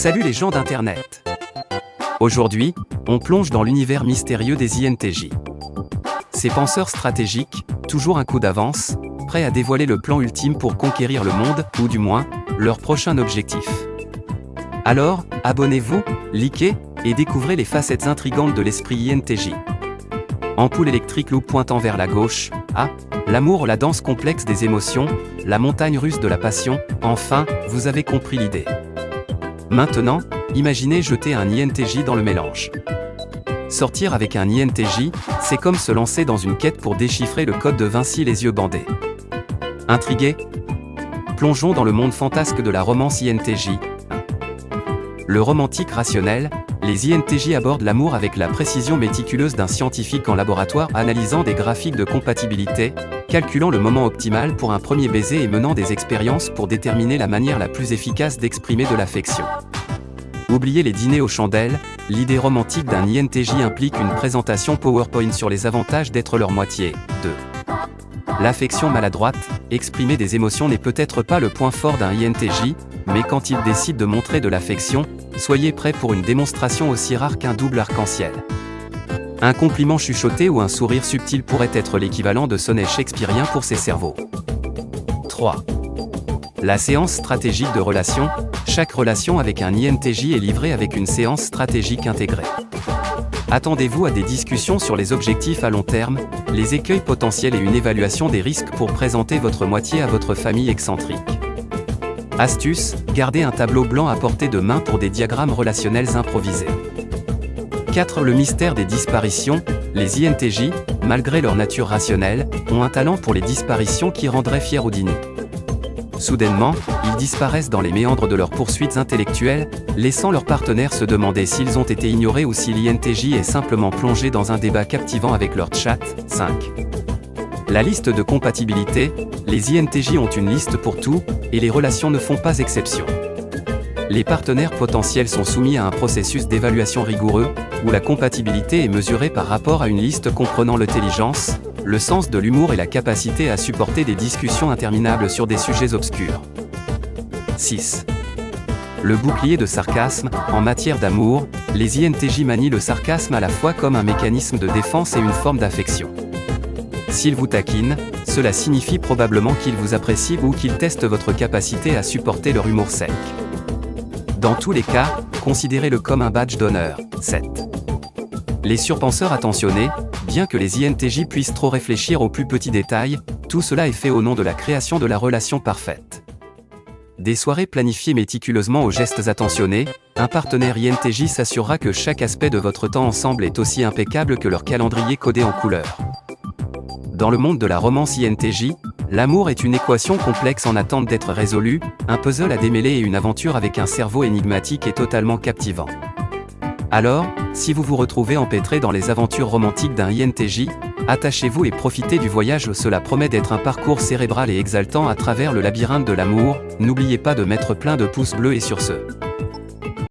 Salut les gens d'Internet. Aujourd'hui, on plonge dans l'univers mystérieux des INTJ. Ces penseurs stratégiques, toujours un coup d'avance, prêts à dévoiler le plan ultime pour conquérir le monde, ou du moins, leur prochain objectif. Alors, abonnez-vous, likez, et découvrez les facettes intrigantes de l'esprit INTJ. Ampoule électrique loupe pointant vers la gauche, l'amour, la danse complexe des émotions, la montagne russe de la passion, enfin, vous avez compris l'idée. Maintenant, imaginez jeter un INTJ dans le mélange. Sortir avec un INTJ, c'est comme se lancer dans une quête pour déchiffrer le code de Vinci les yeux bandés. Intrigué? Plongeons dans le monde fantasque de la romance INTJ. Le romantique rationnel, les INTJ abordent l'amour avec la précision méticuleuse d'un scientifique en laboratoire analysant des graphiques de compatibilité, calculant le moment optimal pour un premier baiser et menant des expériences pour déterminer la manière la plus efficace d'exprimer de l'affection. Oubliez les dîners aux chandelles, l'idée romantique d'un INTJ implique une présentation PowerPoint sur les avantages d'être leur moitié. 2. L'affection maladroite, exprimer des émotions n'est peut-être pas le point fort d'un INTJ, mais quand il décide de montrer de l'affection, soyez prêts pour une démonstration aussi rare qu'un double arc-en-ciel. Un compliment chuchoté ou un sourire subtil pourrait être l'équivalent de sonnet shakespearien pour ces cerveaux. 3. La séance stratégique de relation, chaque relation avec un INTJ est livrée avec une séance stratégique intégrée. Attendez-vous à des discussions sur les objectifs à long terme, les écueils potentiels et une évaluation des risques pour présenter votre moitié à votre famille excentrique. Astuce, gardez un tableau blanc à portée de main pour des diagrammes relationnels improvisés. 4. Le mystère des disparitions, les INTJ, malgré leur nature rationnelle, ont un talent pour les disparitions qui rendrait fiers Houdini. Soudainement, ils disparaissent dans les méandres de leurs poursuites intellectuelles, laissant leurs partenaires se demander s'ils ont été ignorés ou si l'INTJ est simplement plongé dans un débat captivant avec leur chat. 5. La liste de compatibilité, les INTJ ont une liste pour tout, et les relations ne font pas exception. Les partenaires potentiels sont soumis à un processus d'évaluation rigoureux, où la compatibilité est mesurée par rapport à une liste comprenant l'intelligence, le sens de l'humour et la capacité à supporter des discussions interminables sur des sujets obscurs. 6. Le bouclier de sarcasme, en matière d'amour, les INTJ manient le sarcasme à la fois comme un mécanisme de défense et une forme d'affection. S'ils vous taquinent, cela signifie probablement qu'ils vous apprécient ou qu'ils testent votre capacité à supporter leur humour sec. Dans tous les cas, considérez-le comme un badge d'honneur. 7. Les surpenseurs attentionnés, bien que les INTJ puissent trop réfléchir aux plus petits détails, tout cela est fait au nom de la création de la relation parfaite. Des soirées planifiées méticuleusement aux gestes attentionnés, un partenaire INTJ s'assurera que chaque aspect de votre temps ensemble est aussi impeccable que leur calendrier codé en couleurs. Dans le monde de la romance INTJ, l'amour est une équation complexe en attente d'être résolue, un puzzle à démêler et une aventure avec un cerveau énigmatique et totalement captivant. Alors, si vous vous retrouvez empêtré dans les aventures romantiques d'un INTJ, attachez-vous et profitez du voyage, cela promet d'être un parcours cérébral et exaltant à travers le labyrinthe de l'amour. N'oubliez pas de mettre plein de pouces bleus et sur ce.